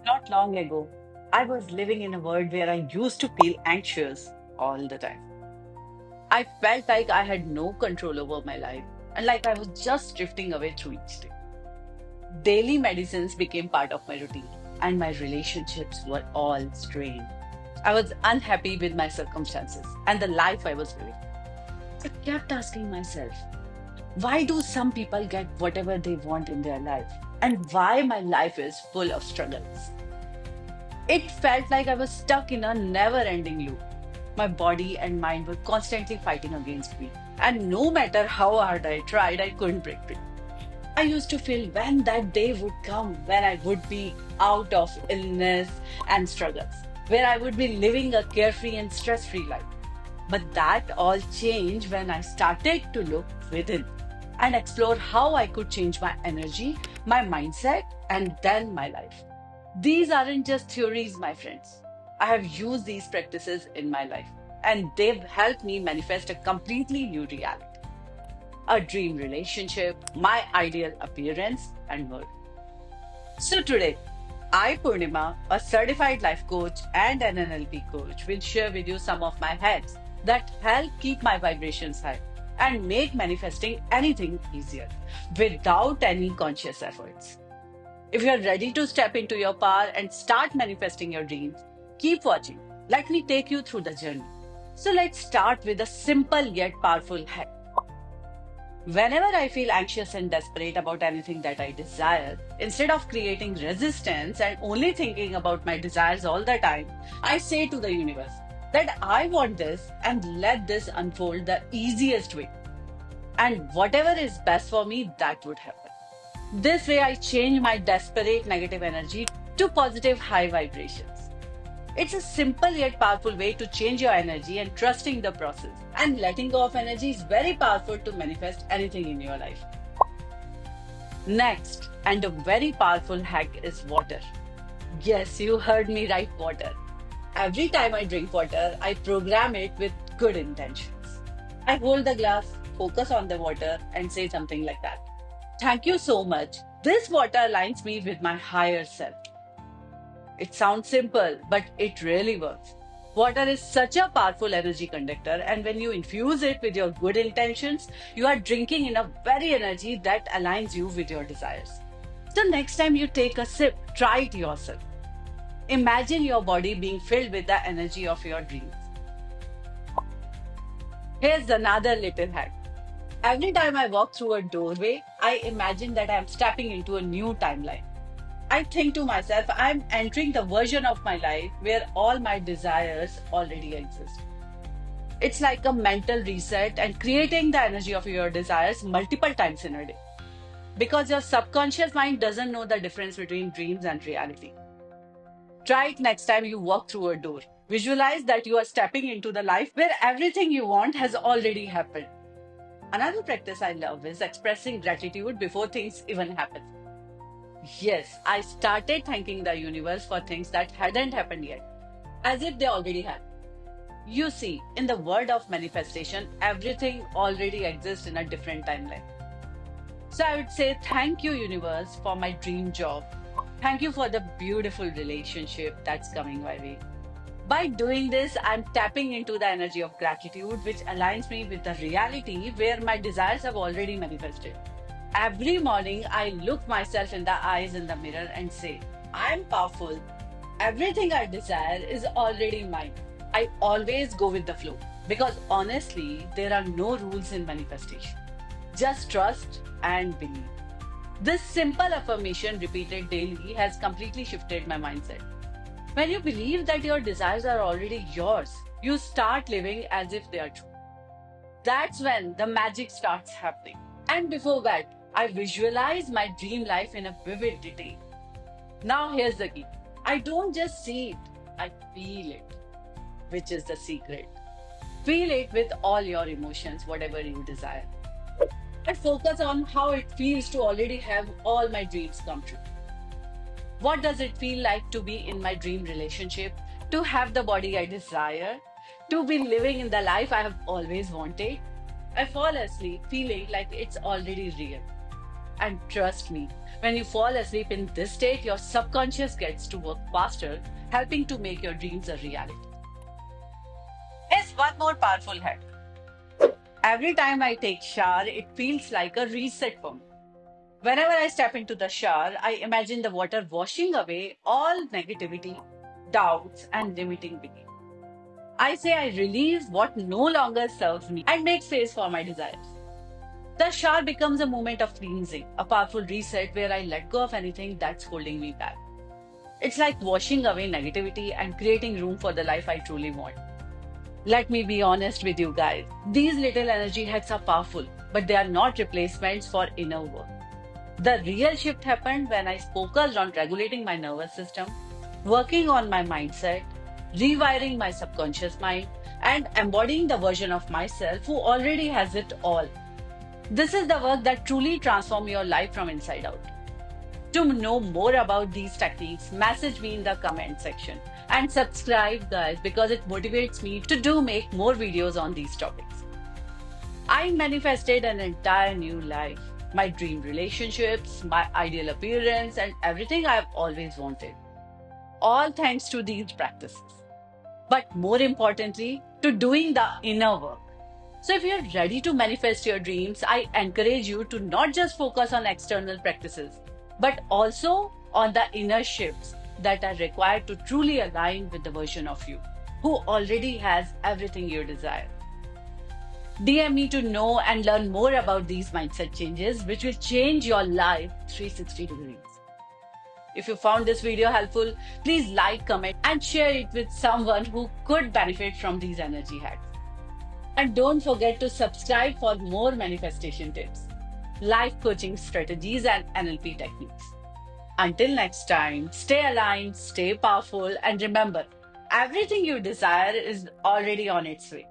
Not long ago, I was living in a world where I used to feel anxious all the time. I felt like I had no control over my life and like I was just drifting away through each day. Daily medicines became part of my routine, and my relationships were all strained. I was unhappy with my circumstances and the life I was living. I kept asking myself, why do some people get whatever they want in their life? And why my life is full of struggles? It felt like I was stuck in a never ending loop. My body and mind were constantly fighting against me. And no matter how hard I tried, I couldn't break free. I used to feel when that day would come when I would be out of illness and struggles, where I would be living a carefree and stress free life. But that all changed when I started to look within and explore how I could change my energy, my mindset, and then my life. These aren't just theories, my friends. I have used these practices in my life, and they've helped me manifest a completely new reality, a dream relationship, my ideal appearance, and more. So, today, I, Purnima, a certified life coach and an NLP coach, will share with you some of my hacks that help keep my vibrations high and make manifesting anything easier without any conscious efforts. If you're ready to step into your power and start manifesting your dreams, keep watching. Let me take you through the journey. So let's start with a simple yet powerful hack. Whenever I feel anxious and desperate about anything that I desire, instead of creating resistance and only thinking about my desires all the time, I say to the universe that I want this and let this unfold the easiest way. And whatever is best for me, that would happen. This way, I change my desperate negative energy to positive high vibrations. It's a simple yet powerful way to change your energy and trusting the process. And letting go of energy is very powerful to manifest anything in your life. Next, and a very powerful hack is water. Yes, you heard me right, water. Every time I drink water, I program it with good intentions. I hold the glass, focus on the water, and say something like that. Thank you so much. This water aligns me with my higher self. It sounds simple, but it really works. Water is such a powerful energy conductor, and when you infuse it with your good intentions, you are drinking in a very energy that aligns you with your desires. So, next time you take a sip, try it yourself. Imagine your body being filled with the energy of your dreams. Here's another little hack. Every time I walk through a doorway, I imagine that I am stepping into a new timeline. I think to myself, I'm entering the version of my life where all my desires already exist. It's like a mental reset and creating the energy of your desires multiple times in a day. Because your subconscious mind doesn't know the difference between dreams and reality. Try it next time you walk through a door. Visualize that you are stepping into the life where everything you want has already happened. Another practice I love is expressing gratitude before things even happen. Yes, I started thanking the universe for things that hadn't happened yet, as if they already had. You see, in the world of manifestation, everything already exists in a different timeline. So I would say, thank you, universe, for my dream job. Thank you for the beautiful relationship that's coming my way. By doing this, I'm tapping into the energy of gratitude, which aligns me with the reality where my desires have already manifested. Every morning, I look myself in the eyes in the mirror and say, I'm powerful. Everything I desire is already mine. I always go with the flow because honestly, there are no rules in manifestation. Just trust and believe. This simple affirmation repeated daily has completely shifted my mindset. When you believe that your desires are already yours, you start living as if they are true. That's when the magic starts happening. And before that, I visualize my dream life in a vivid detail. Now, here's the key. I don't just see it, I feel it, which is the secret. Feel it with all your emotions, whatever you desire. I focus on how it feels to already have all my dreams come true. What does it feel like to be in my dream relationship, to have the body I desire, to be living in the life I have always wanted? I fall asleep feeling like it's already real. And trust me, when you fall asleep in this state, your subconscious gets to work faster, helping to make your dreams a reality. Here's one more powerful hack. Every time I take shower, it feels like a reset for me. Whenever I step into the shower, I imagine the water washing away all negativity, doubts, and limiting beliefs. I say I release what no longer serves me and make space for my desires. The shower becomes a moment of cleansing, a powerful reset where I let go of anything that's holding me back. It's like washing away negativity and creating room for the life I truly want. Let me be honest with you guys. These little energy hacks are powerful, but they are not replacements for inner work. The real shift happened when I focused on regulating my nervous system, working on my mindset, rewiring my subconscious mind, and embodying the version of myself who already has it all. This is the work that truly transforms your life from inside out. To know more about these techniques, message me in the comment section and subscribe, guys, because it motivates me to do make more videos on these topics. I manifested an entire new life, my dream relationships, my ideal appearance, and everything I've always wanted. All thanks to these practices. But more importantly, to doing the inner work. So, if you're ready to manifest your dreams, I encourage you to not just focus on external practices, but also on the inner shifts that are required to truly align with the version of you who already has everything you desire. DM me to know and learn more about these mindset changes, which will change your life 360 degrees. If you found this video helpful, please like, comment, and share it with someone who could benefit from these energy hacks. And don't forget to subscribe for more manifestation tips, life coaching strategies, and NLP techniques. Until next time, stay aligned, stay powerful, and remember everything you desire is already on its way.